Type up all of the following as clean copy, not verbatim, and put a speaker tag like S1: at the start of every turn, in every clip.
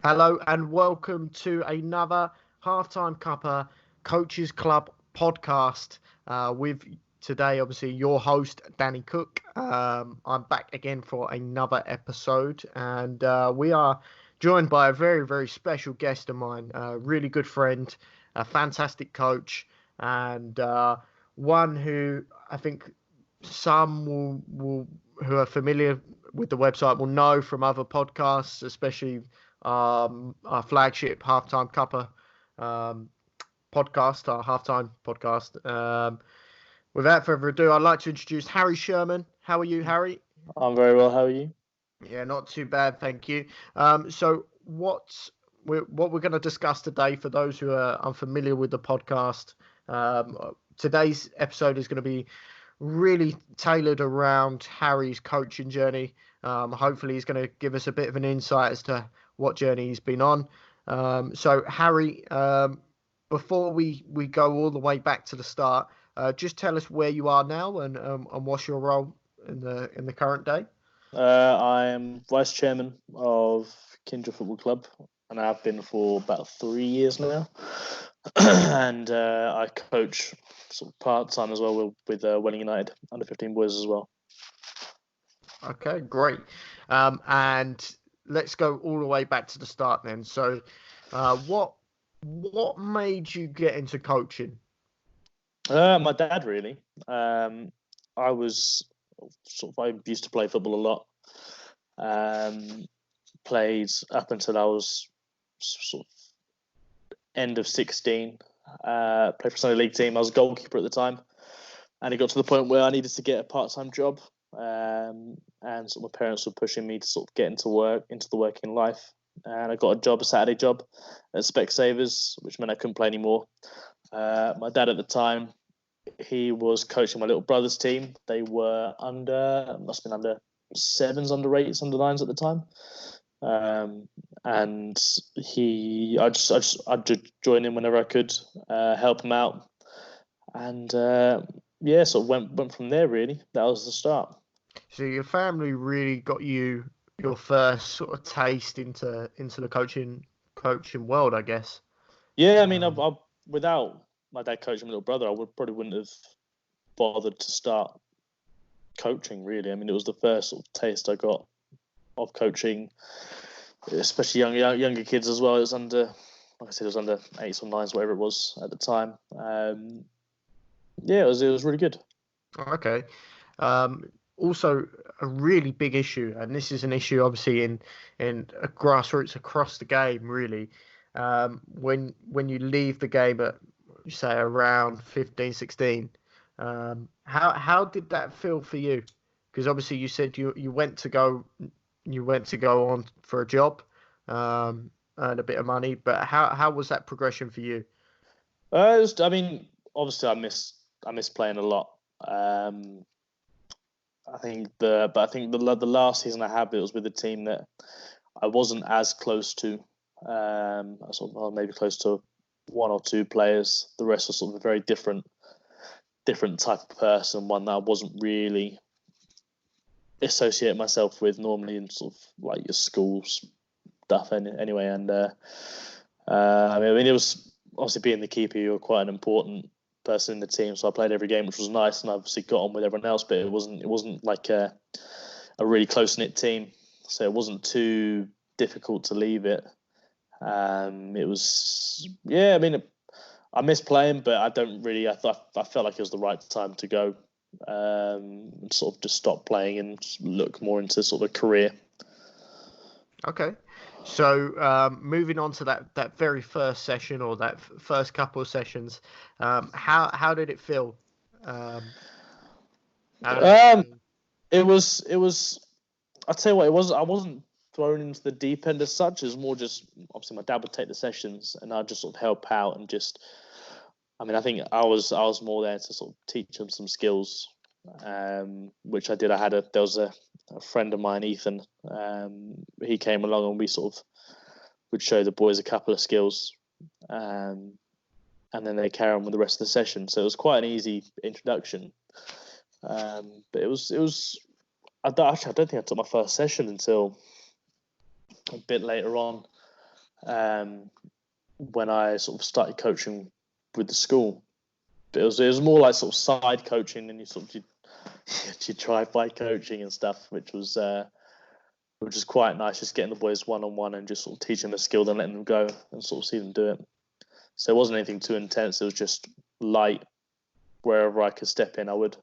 S1: Hello and welcome to another Halftime Cuppa Coaches Club podcast with today, obviously, your host, Danny Cook. I'm back again for another episode, and we are joined by a very, very special guest of mine, a really good friend, a fantastic coach, and one who I think some will who are familiar with the website will know from other podcasts, especially our flagship Halftime Cuppa podcast, our halftime podcast. Without further ado, I'd like to introduce Harry Sherman. How are you, Harry?
S2: I'm very well. How are you?
S1: Yeah, not too bad, thank you. So what we're going to discuss today, for those who are unfamiliar with the podcast, today's episode is going to be really tailored around Harry's coaching journey. Hopefully, he's going to give us a bit of an insight as to what journey he's been on. So, Harry, before we go all the way back to the start, just tell us where you are now and what's your role in the current day.
S2: I am vice chairman of Kindred Football Club, and I've been for about 3 years now. and I coach sort of part time as well with Welling United under 15 boys as well.
S1: Okay, great. And let's go all the way back to the start then. So, what made you get into coaching?
S2: My dad, really. I used to play football a lot. Played up until I was sort of end of 16. Played for Sunday League team. I was a goalkeeper at the time, and it got to the point where I needed to get a part-time job. And sort of my parents were pushing me to sort of get into the working life. And I got a Saturday job at Specsavers, which meant I couldn't play anymore. My dad at the time, he was coaching my little brother's team. They were must have been under 7s, under 8s, under 9s at the time. And I'd just join in whenever I could, help him out. And sort of went from there, really. That was the start.
S1: So your family really got you your first sort of taste into the coaching world, I guess.
S2: Yeah, I mean, I without my dad coaching my little brother, I probably wouldn't have bothered to start coaching, really. I mean, it was the first sort of taste I got of coaching, especially younger kids as well. It was under 8s or 9s, whatever it was at the time. It was really good.
S1: Okay. Also, a really big issue, and this is an issue obviously in grassroots across the game, really. When you leave the game at, say, around 15, 16, how did that feel for you? Because obviously you said you went to go on for a job, earn a bit of money, but how was that progression for you?
S2: Obviously I miss playing a lot. I think the last season I had, it was with a team that I wasn't as close to. I was maybe close to one or two players. The rest was sort of a very different type of person, one that I wasn't really associate myself with normally in sort of like your school stuff anyway. And it was obviously, being the keeper, you were quite an important person in the team, so I played every game, which was nice, and I obviously got on with everyone else, but it wasn't like a really close-knit team, so it wasn't too difficult to leave it. It was, I miss playing, but I don't really. I felt like it was the right time to go, sort of just stop playing and look more into sort of a career.
S1: Okay. So moving on to that very first session, or that first couple of sessions, how did it feel?
S2: It was. I'd say what it was. I wasn't thrown into the deep end as such. It was more just, obviously my dad would take the sessions and I'd just sort of help out and just. I think I was more there to sort of teach them some skills, which I did. There was a friend of mine, Ethan. He came along and we sort of would show the boys a couple of skills, and then they carry on with the rest of the session. So it was quite an easy introduction. But it was. I don't think I took my first session until a bit later on. when I sort of started coaching with the school. But it was more like sort of side coaching, and you drive-by coaching and stuff, which was quite nice. Just getting the boys one-on-one and just sort of teaching them a skill, then letting them go and sort of see them do it. So it wasn't anything too intense. It was just light. Wherever I could step in, I would.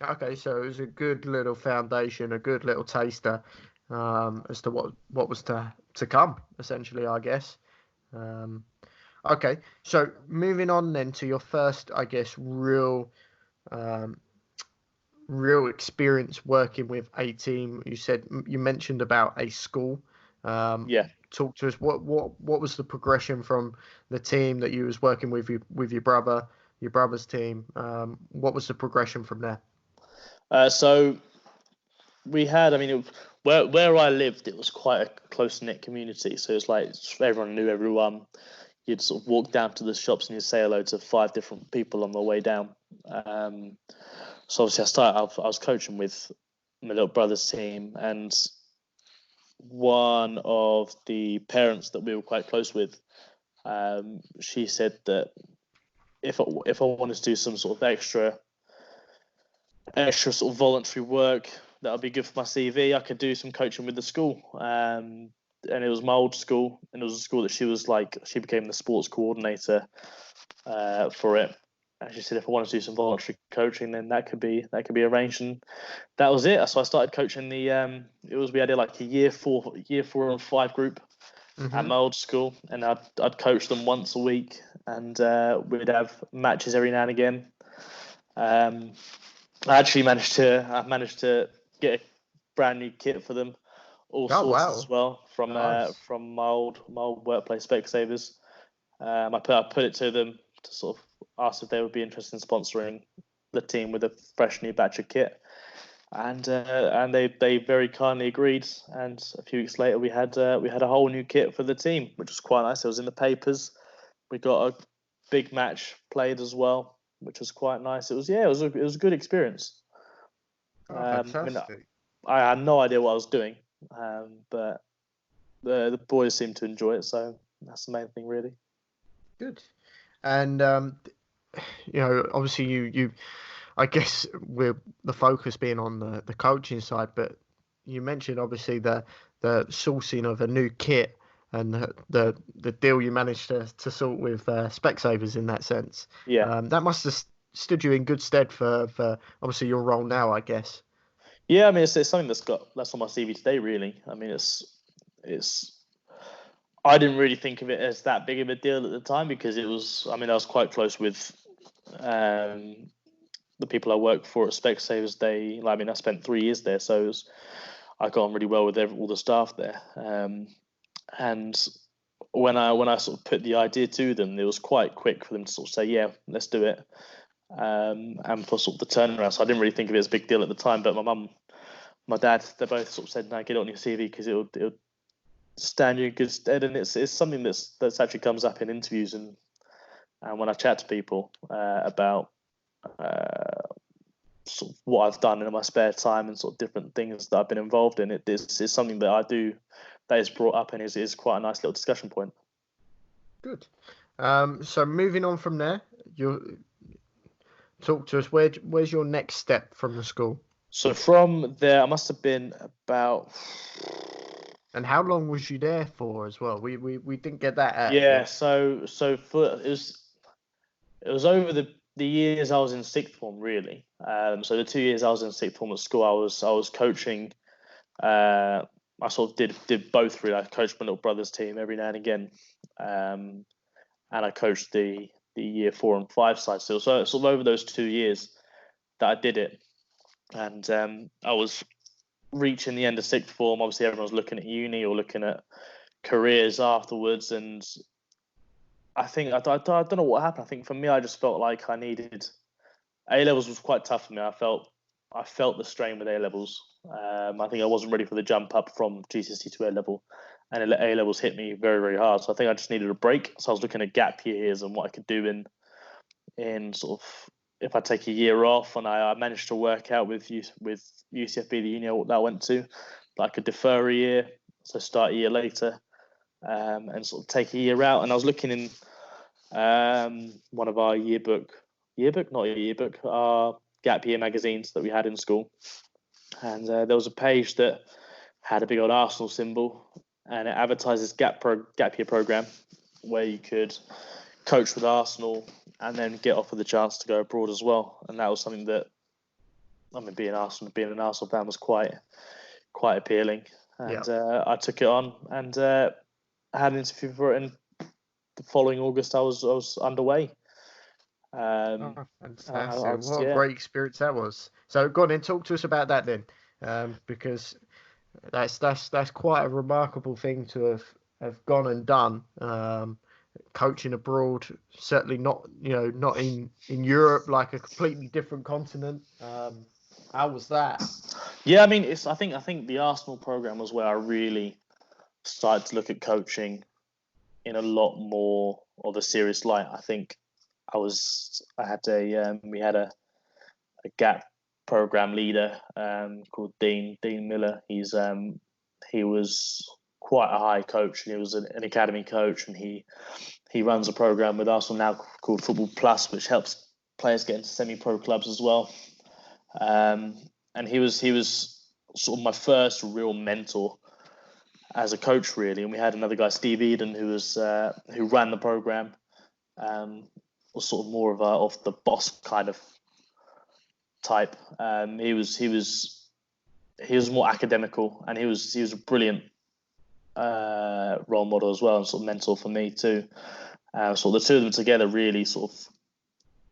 S1: Okay, so it was a good little foundation, a good little taster as to what was to come, essentially, I guess. Okay, so moving on then to your first, I guess, real experience working with a team. You mentioned about a school.
S2: Yeah.
S1: Talk to us. What was the progression from the team that you was working with your brother's team? What was the progression from there?
S2: So we had, where I lived, it was quite a close knit community. So it was like everyone knew everyone. You'd sort of walk down to the shops and you'd say hello to 5 different people on the way down. So obviously I was coaching with my little brother's team, and one of the parents that we were quite close with, she said that if I wanted to do some sort of extra sort of voluntary work that would be good for my CV, I could do some coaching with the school. And it was my old school, and it was a school that she became the sports coordinator for it. And she said if I wanted to do some voluntary coaching, then that could be arranged, and that was it. So I started coaching we had like a year 4 and 5 group at my old school, and I'd coach them once a week, and we'd have matches every now and again. I actually managed to get a brand new kit for them, all sorts as well from
S1: Nice.
S2: from my old workplace, Specsavers. I put it to them to sort of ask if they would be interested in sponsoring the team with a fresh new batch of kit, and they very kindly agreed. And a few weeks later, we had a whole new kit for the team, which was quite nice. It was in the papers. We got a big match played as well, which was quite nice. It was a good experience.
S1: Oh, fantastic.
S2: I had no idea what I was doing, but the boys seemed to enjoy it, so that's the main thing, really.
S1: Good. And obviously you I guess with the focus being on the coaching side, but you mentioned obviously the sourcing of a new kit and the deal you managed to sort with Specsavers in that sense.
S2: Yeah.
S1: That must have stood you in good stead for obviously your role now, I guess.
S2: Yeah, it's something that's on my CV today, really. It's I didn't really think of it as that big of a deal at the time, because it was. I was quite close with the people I work for at Specsavers. I spent 3 years there, so I got on really well with all the staff there. And when I sort of put the idea to them, it was quite quick for them to sort of say, yeah, let's do it. And for sort of the turnaround, so I didn't really think of it as a big deal at the time. But my mum, my dad, they both sort of said, "No, get it on your CV because it'll stand you in good stead." And it's something that's actually comes up in interviews and when I chat to people about sort of what I've done in my spare time and sort of different things that I've been involved in. It's something that I do that is brought up and is quite a nice little discussion point.
S1: Good. So moving on from there, you talk to us. Where's your next step from the school?
S2: So from there, I must have been about.
S1: And how long was you there for as well? We didn't get that out.
S2: Yeah. So it was over the years I was in sixth form, really. So the 2 years I was in sixth form at school, I was coaching. I sort of did both, really. I coached my little brother's team every now and again, and I coached the year 4 and 5 side still. So sort of over those 2 years that I did it, and I was reaching the end of sixth form. Obviously, everyone's looking at uni or looking at careers afterwards, and I think I don't know what happened. I think for me, I just felt like I needed. A levels was quite tough for me. I felt the strain with A levels. I think I wasn't ready for the jump up from GCSE to A level, and A levels hit me very, very hard. So I think I just needed a break. So I was looking at gap years and what I could do in sort of if I take a year off, and I managed to work out with UCFB, the uni that I went to, that I could defer a year, so start a year later. and sort of take a year out. And I was looking in one of our our gap year magazines that we had in school, and there was a page that had a big old Arsenal symbol, and it advertises gap year program where you could coach with Arsenal and then get offered the chance to go abroad as well. And that was something that, I mean, being an Arsenal fan was quite appealing. And I took it on, and I had an interview for it, and the following August I was underway.
S1: Fantastic! What a great experience that was. So go on and talk to us about that then, because that's quite a remarkable thing to have gone and done. Coaching abroad, certainly not in Europe, like a completely different continent. How was that?
S2: Yeah, I mean, I think the Arsenal program was where I really started to look at coaching in a lot more of a serious light. I think we had a gap program leader called Dean Miller. He was quite a high coach, and he was an academy coach, and he runs a program with Arsenal now called Football Plus, which helps players get into semi-pro clubs as well. And he was sort of my first real mentor as a coach, really. And we had another guy, Steve Eden, who ran the program. Was sort of more of the boss kind of type. He was more academical, and he was a brilliant role model as well, and sort of mentor for me too. So the two of them together really sort of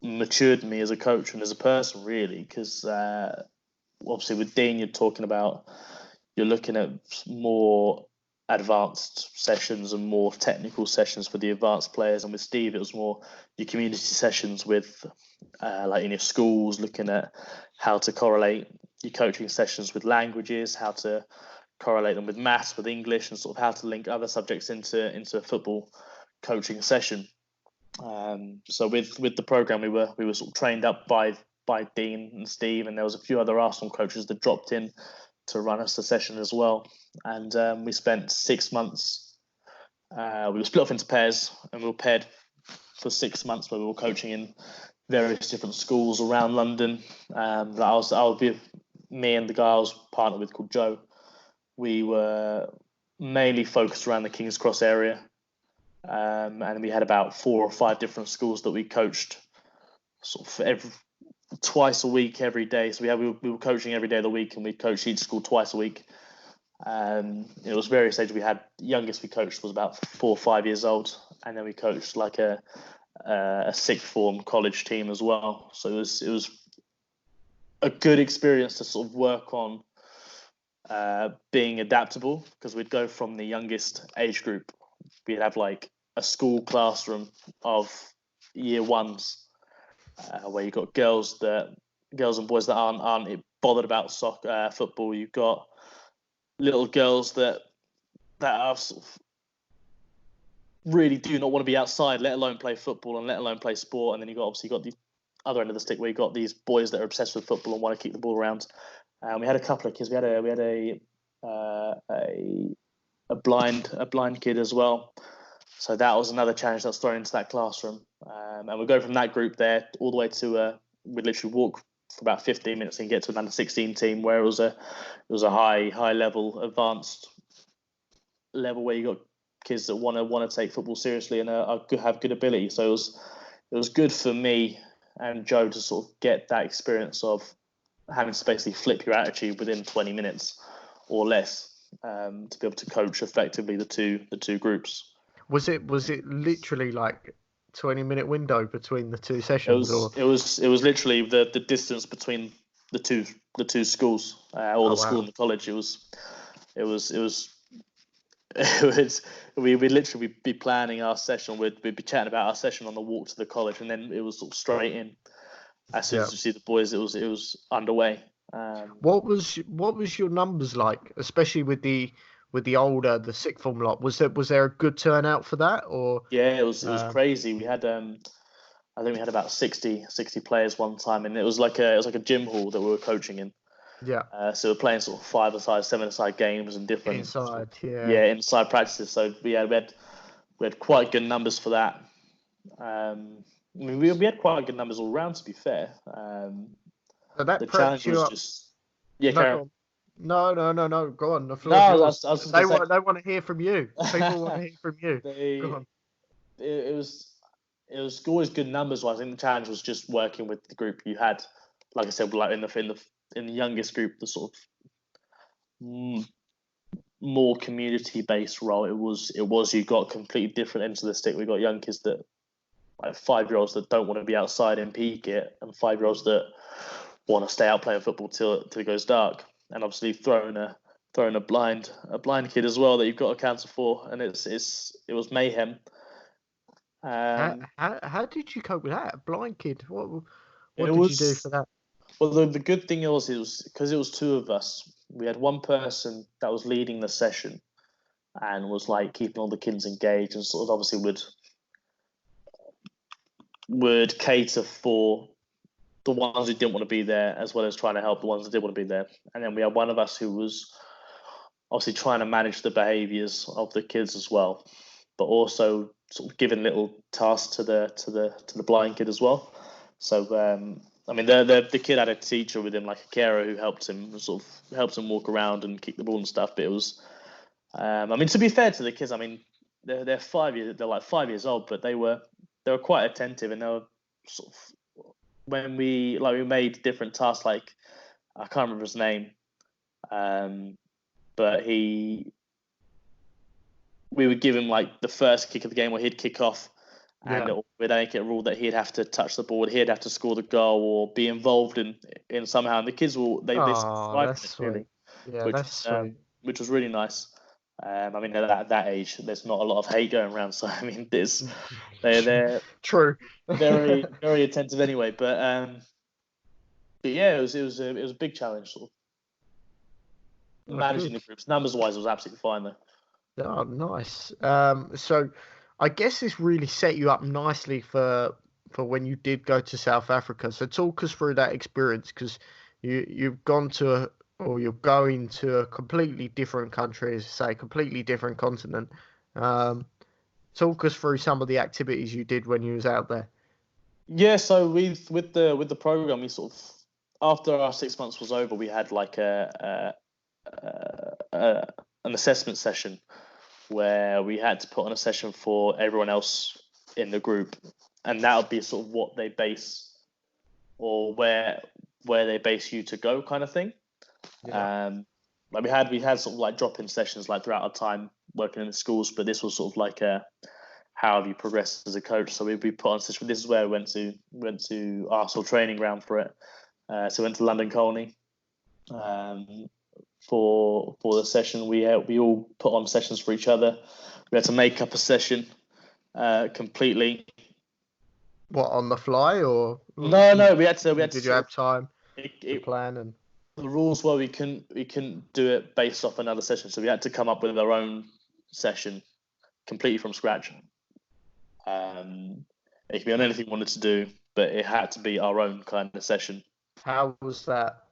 S2: matured me as a coach and as a person, really, because obviously with Dean you're looking at more advanced sessions and more technical sessions for the advanced players, and with Steve it was more your community sessions with like in your schools, looking at how to correlate your coaching sessions with languages, how to correlate them with maths, with English, and sort of how to link other subjects into a football coaching session. So with the program we were sort of trained up by Dean and Steve, and there was a few other Arsenal coaches that dropped in to run us the session as well. And we spent 6 months. We were split off into pairs, and we were paired for 6 months where we were coaching in various different schools around London. Me and the guy I was partnered with called Joe. We were mainly focused around the King's Cross area, and we had about 4 or 5 different schools that we coached sort of twice a week, every day. So we were coaching every day of the week, and we coached each school twice a week. It was various ages. We had youngest we coached was about 4 or 5 years old, and then we coached like a sixth form college team as well. So it was a good experience to sort of work on being adaptable, because we'd go from the youngest age group. We'd have like a school classroom of year ones, where you've got girls and boys that aren't bothered about football. You've got little girls that are sort of really do not want to be outside, let alone play football and let alone play sport. And then you've got the other end of the stick, where you've got these boys that are obsessed with football and want to kick the ball around. We had a couple of kids. We had a blind kid as well. So that was another challenge that's thrown into that classroom. And we go from that group there all the way to we'd literally walk for about 15 minutes and get to an under 16 team, where it was a high level, advanced level, where you got kids that want to take football seriously and have good ability. So it was good for me and Joe to sort of get that experience of having to basically flip your attitude within 20 minutes or less, to be able to coach effectively the two groups.
S1: Was it literally like 20-minute window between the two sessions?
S2: It was literally the distance between the two schools, or the school and the college. We'd literally be planning our session. We'd be chatting about our session on the walk to the college, and then it was sort of straight in. As soon as you see the boys, it was underway.
S1: What was your numbers like, especially with the older, the sixth form lot? Was there a good turnout for that, or?
S2: Yeah, it was crazy. We had I think we had about 60 players one time, and it was like a gym hall that we were coaching in.
S1: Yeah.
S2: So we're playing sort of 5-a-side, 7-a-side games and different
S1: Inside, yeah.
S2: inside practices. So we had quite good numbers for that. I mean, we had quite good numbers all round, to be fair.
S1: So that
S2: The
S1: preps
S2: challenge
S1: you
S2: was
S1: up.
S2: just
S1: No, go on. No. Go on. The
S2: No,
S1: floor is
S2: I
S1: yours.
S2: was just
S1: They
S2: gonna
S1: want to hear from you. People want to hear from you. Go on.
S2: It was always good numbers wise. I think the challenge was just working with the group you had. Like I said, like in the youngest group, the sort of more community based role. It was you got completely different ends of the stick. We got young kids that like 5-year-olds that don't want to be outside in PE kit, and 5-year-olds that want to stay out playing football till it goes dark. And obviously throwing a blind kid as well that you've got to cancel for, and it was mayhem.
S1: How did you cope with that? A blind kid. What did you do for that?
S2: Well, the good thing was because it was two of us. We had one person that was leading the session and was like keeping all the kids engaged and sort of obviously would cater for the ones who didn't want to be there as well as trying to help the ones that did want to be there. And then we had one of us who was obviously trying to manage the behaviours of the kids as well, but also sort of giving little tasks to the blind kid as well. So I mean, the kid had a teacher with him, like a carer, who helped him walk around and kick the ball and stuff. But it was, I mean, to be fair to the kids, I mean, they're like 5 years old, but they were quite attentive, and they were sort of when we made different tasks. Like I can't remember his name, but we would give him like the first kick of the game where he'd kick off. And we'd make it a rule that he'd have to touch the ball, he'd have to score the goal or be involved in somehow. And the kids they survived it really, which was really nice. I mean, at that age, there's not a lot of hate going around. So I mean, they're
S1: true,
S2: very very attentive anyway. But yeah, it was a big challenge. Sort of managing the groups, numbers wise, it was absolutely fine though.
S1: Oh, nice. So I guess this really set you up nicely for when you did go to South Africa. So talk us through that experience, because you're going to a completely different country, as you say, completely different continent. Talk us through some of the activities you did when you was out there.
S2: Yeah, so with the program, we sort of, after our 6 months was over, we had like an assessment session where we had to put on a session for everyone else in the group, and that would be sort of what they base, or where they base you to go, kind of thing. Yeah. Like we had sort of like drop-in sessions like throughout our time working in the schools, but this was sort of like how have you progressed as a coach? So we put on session. This is where we went to Arsenal training ground for it. So we went to London Colney. For the session, we all put on sessions for each other. We had to make up a session completely.
S1: What, on the fly, or
S2: no? We had to.
S1: Did you have time to plan? And
S2: the rules were we couldn't do it based off another session, so we had to come up with our own session completely from scratch. It could be on anything we wanted to do, but it had to be our own kind of session.
S1: How was that?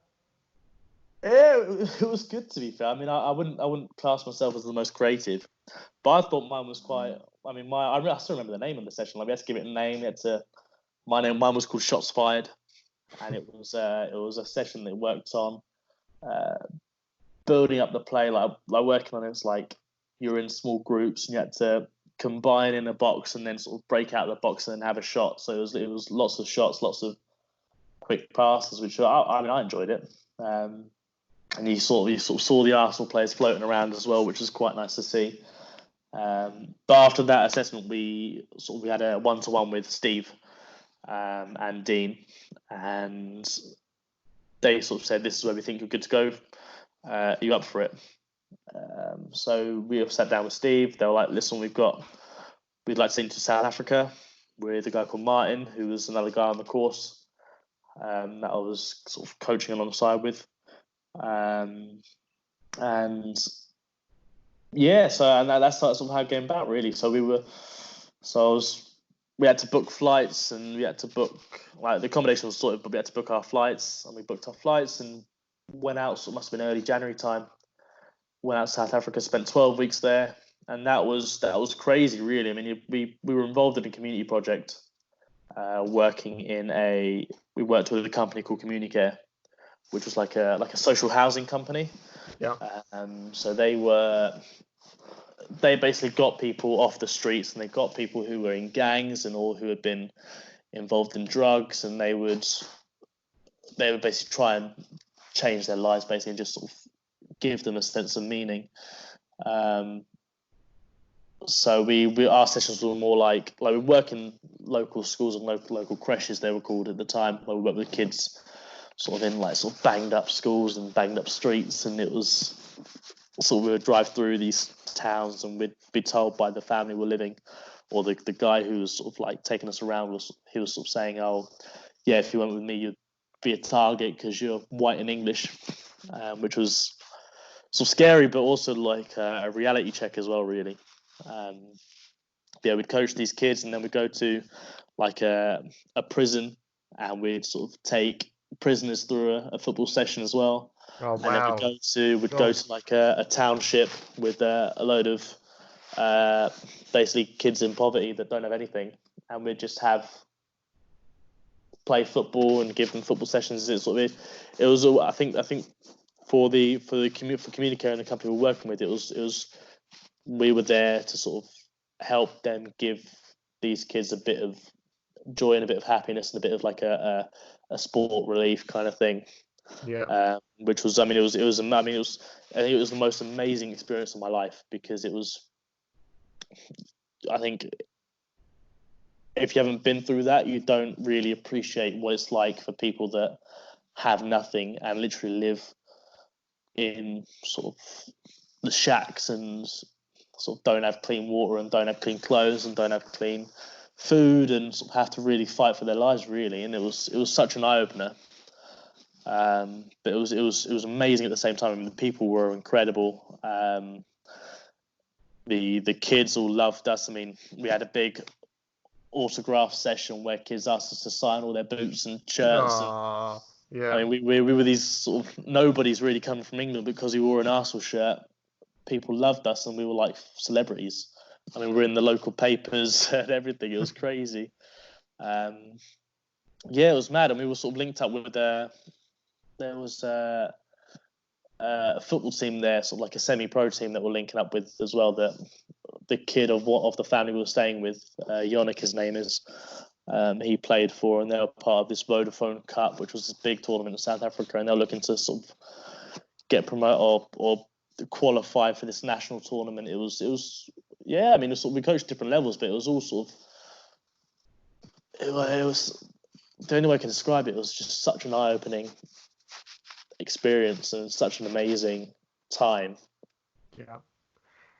S2: It was good, to be fair. I mean, I wouldn't class myself as the most creative, but I thought mine was quite. I mean, I still remember the name of the session. Like we had to give it a name. Mine was called Shots Fired, and it was a session that worked on building up the play, like working on it. It's like you're in small groups and you had to combine in a box and then sort of break out of the box and then have a shot. So it was lots of shots, lots of quick passes, which I enjoyed it. And you sort of saw the Arsenal players floating around as well, which was quite nice to see. But after that assessment, we had a one-to-one with Steve and Dean, and they sort of said, "This is where we think you're good to go. Are you up for it?" So we have sat down with Steve. They were like, "Listen, we'd like to send you to South Africa with a guy called Martin, who was another guy on the course that I was sort of coaching alongside with." And yeah, so that's sort of how it came about, really. So we had to book flights, and we had to book, like, the accommodation was sorted, but we had to book our flights, and we booked our flights, and went out. So it must have been early January time. Went out to South Africa, spent 12 weeks there, and that was crazy, really. I mean, we were involved in a community project, we worked with a company called Communicare, which was like a social housing company.
S1: Yeah.
S2: So they basically got people off the streets, and they got people who were in gangs and all who had been involved in drugs, and they would basically try and change their lives, basically, and just sort of give them a sense of meaning. So our sessions were more like we work in local schools and local creches, they were called at the time, where we worked with kids sort of in like sort of banged up schools and banged up streets, and it was sort of we would drive through these towns and we'd be told by the family we're living, or the guy who was sort of like taking us around was sort of saying, oh yeah, if you went with me you'd be a target because you're white and English, which was sort of scary, but also like a reality check as well, really. Yeah, we'd coach these kids, and then we'd go to like a prison, and we'd sort of take prisoners through a football session as well.
S1: Oh,
S2: And then we'd
S1: wow.
S2: go to like a township with a load of basically kids in poverty that don't have anything, and we'd just play football and give them football sessions. It was I think for Communicator and the company we're working with, it was we were there to sort of help them give these kids a bit of joy and a bit of happiness and a bit of like a sport relief kind of thing.
S1: Yeah.
S2: Which was, I think it was the most amazing experience of my life, because it was, I think, if you haven't been through that, you don't really appreciate what it's like for people that have nothing and literally live in sort of the shacks and sort of don't have clean water and don't have clean clothes and don't have clean food and sort of have to really fight for their lives, really. And it was such an eye opener. But it was amazing at the same time. I mean, the people were incredible. The kids all loved us. I mean, we had a big autograph session where kids asked us to sign all their boots and shirts.
S1: Yeah.
S2: I mean, we were these sort of nobodies really coming from England, because we wore an Arsenal shirt. People loved us, and we were like celebrities. I mean, we're in the local papers and everything. It was crazy. Yeah, it was mad. And we were sort of linked up with there was a football team there, sort of like a semi-pro team that we're linking up with as well. That the kid of the family we were staying with, Yannick, his name is, he played for, and they were part of this Vodafone Cup, which was this big tournament in South Africa, and they're looking to sort of get promoted or qualify for this national tournament. It was yeah. I mean, we coached different levels, but it was all sort of it was the only way I can describe it. It was just such an eye-opening experience and such an amazing time.
S1: Yeah.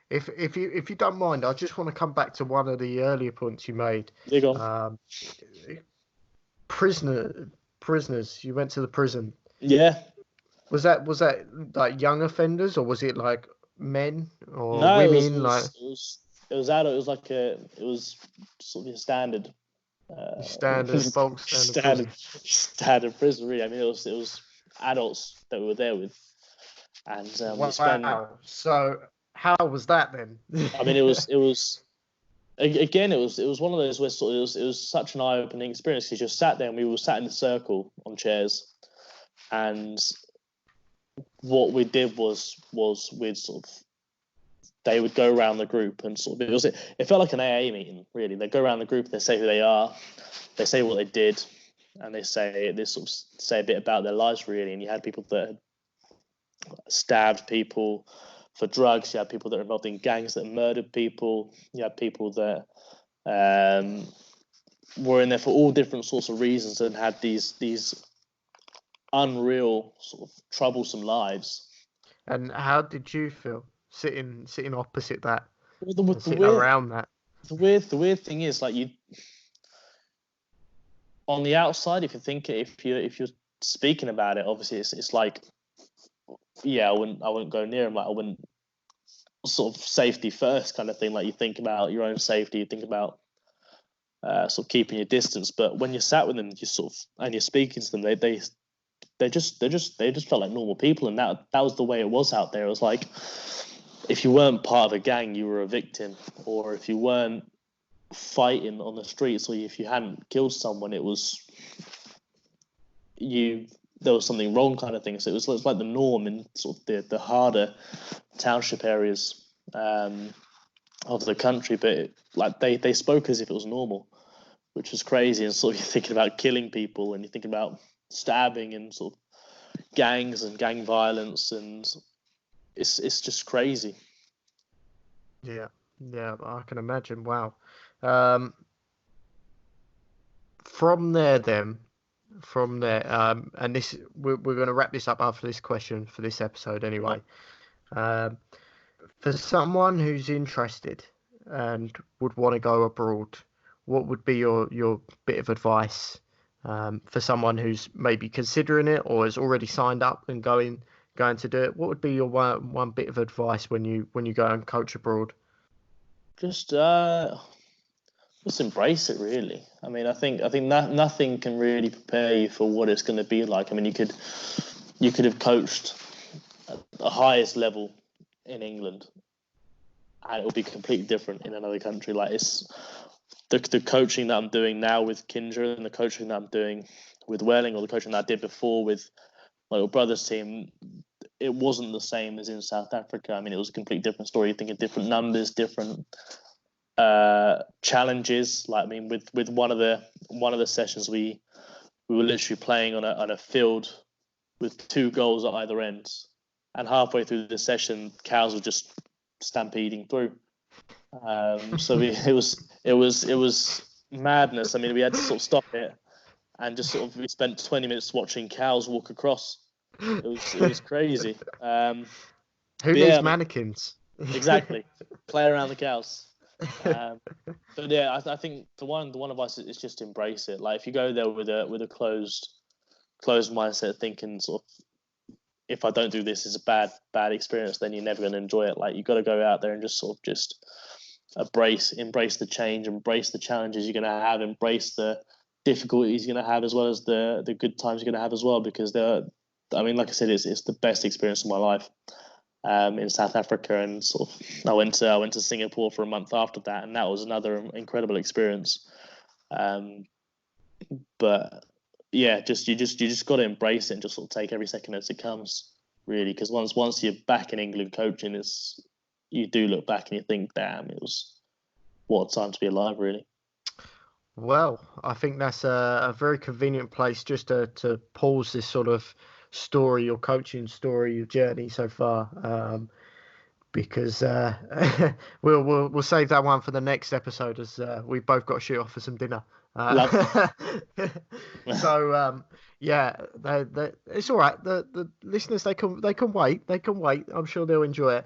S1: If you don't mind, I just want to come back to one of the earlier points you made.
S2: You go on.
S1: Prisoners. You went to the prison.
S2: Yeah.
S1: Was that like young offenders, or was it like men or
S2: No,
S1: women?
S2: it was adult. It was sort of a standard.
S1: Standard bulk standard
S2: standard prison. Really. I mean, it was adults that we were there with, and
S1: wow.
S2: we spent.
S1: So how was that then?
S2: I mean, it was again. It was one of those where it was such an eye-opening experience, because you sat there and we were sat in a circle on chairs, and what we did was we'd sort of, they would go around the group and sort of, it felt like an AA meeting, really. They go around the group, they say who they are, they say what they did, and they say a bit about their lives, really. And you had people that had stabbed people for drugs, you had people that were involved in gangs that murdered people, you had people that were in there for all different sorts of reasons and had these unreal sort of troublesome lives.
S1: And how did you feel sitting opposite that,
S2: around
S1: that?
S2: The weird thing is, like, you on the outside, if you're speaking about it, obviously it's like, yeah, I wouldn't go near him. Like, I wouldn't, sort of safety first kind of thing. Like, you think about your own safety, you think about sort of keeping your distance. But when you're sat with them, you sort of, and you're speaking to them, they they just felt like normal people, and that was the way it was out there. It was like, if you weren't part of a gang, you were a victim, or if you weren't fighting on the streets, or if you hadn't killed someone, it was there was something wrong, kind of thing. So it was like the norm in sort of the harder township areas of the country, but they spoke as if it was normal, which was crazy. And sort of you're thinking about killing people, and you're thinking about stabbing and sort of gangs and gang violence, and it's just crazy.
S1: Yeah, I can imagine. Wow. From there, and this we're going to wrap this up after this question for this episode anyway. For someone who's interested and would want to go abroad, what would be your bit of advice for someone who's maybe considering it or has already signed up and going to do it? What would be your one bit of advice when you go and coach abroad?
S2: Just embrace it, really. I mean, I think nothing can really prepare you for what it's going to be like. I mean, you could have coached at the highest level in England, and it will be completely different in another country. Like, it's the coaching that I'm doing now with Kindred, and the coaching that I'm doing with Welling, or the coaching that I did before with my little brother's team. It wasn't the same as in South Africa. I mean, it was a completely different story. You're thinking different numbers, different challenges. Like, I mean, with one of the sessions, we were literally playing on a field with 2 goals at either end, and halfway through the session, cows were just stampeding through. So it was madness. I mean, we had to sort of stop it, and just sort of we spent 20 minutes watching cows walk across. It was crazy.
S1: Who needs mannequins?
S2: Exactly. Play around the cows. But yeah, I think the one advice is just embrace it. Like, if you go there with a closed mindset, thinking sort of, if I don't do this, it's a bad experience, then you're never going to enjoy it. Like, you got to go out there and just sort of just embrace the change, embrace the challenges you're going to have, embrace the difficulties you're going to have, as well as the good times you're going to have as well, because I mean, like I said, it's the best experience of my life in South Africa, and sort of I went to Singapore for a month after that, and that was another incredible experience. But yeah, you just got to embrace it and just sort of take every second as it comes, really, because once you're back in England coaching, you do look back and you think, damn, it was what a time to be alive, really.
S1: Well, I think that's a very convenient place just to pause this sort of story, your coaching story, your journey so far, because we'll save that one for the next episode, as we've both got to shoot off for some dinner. So yeah, it's all right. The listeners, they can wait. I'm sure they'll enjoy it.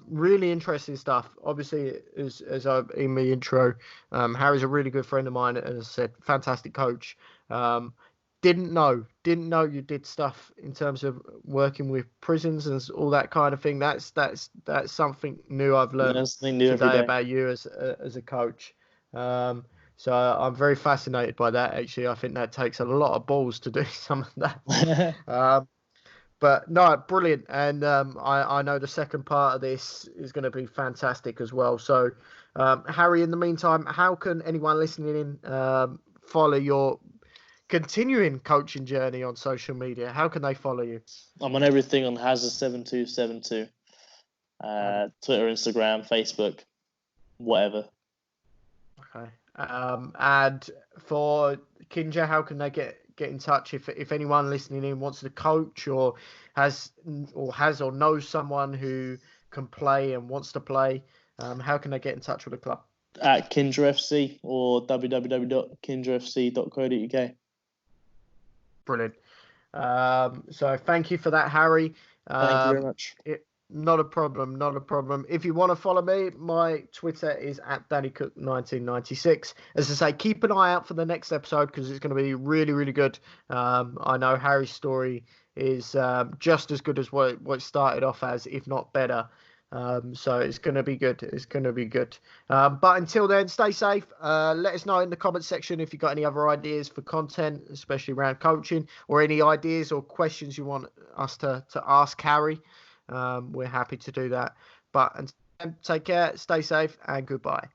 S1: Really interesting stuff. Obviously, as I in my intro, Harry's a really good friend of mine, and as I said, fantastic coach. Didn't know you did stuff in terms of working with prisons and all that kind of thing. That's something new I've learned today about you as a coach. So I'm very fascinated by that. Actually, I think that takes a lot of balls to do some of that. But no, brilliant. And I know the second part of this is going to be fantastic as well. So, Harry, in the meantime, how can anyone listening in follow your continuing coaching journey on social media? How can they follow you?
S2: I'm on everything on Hazard7272. Twitter, Instagram, Facebook, whatever.
S1: Okay. And for Kinja, how can they get in touch if anyone listening in wants to coach or has or knows someone who can play and wants to play? How can they get in touch with the club?
S2: At Kindred FC or www.kindrafc.co.uk.
S1: Brilliant. So thank you for that, Harry.
S2: Thank you very much.
S1: Not a problem. If you want to follow me, my Twitter is at DannyCook1996. As I say, keep an eye out for the next episode because it's going to be really, really good. I know Harry's story is just as good as what it started off as, if not better. So it's going to be good. It's going to be good. But until then, stay safe. Let us know in the comment section if you've got any other ideas for content, especially around coaching, or any ideas or questions you want us to ask Harry. We're happy to do that. But until then, take care, stay safe, and goodbye.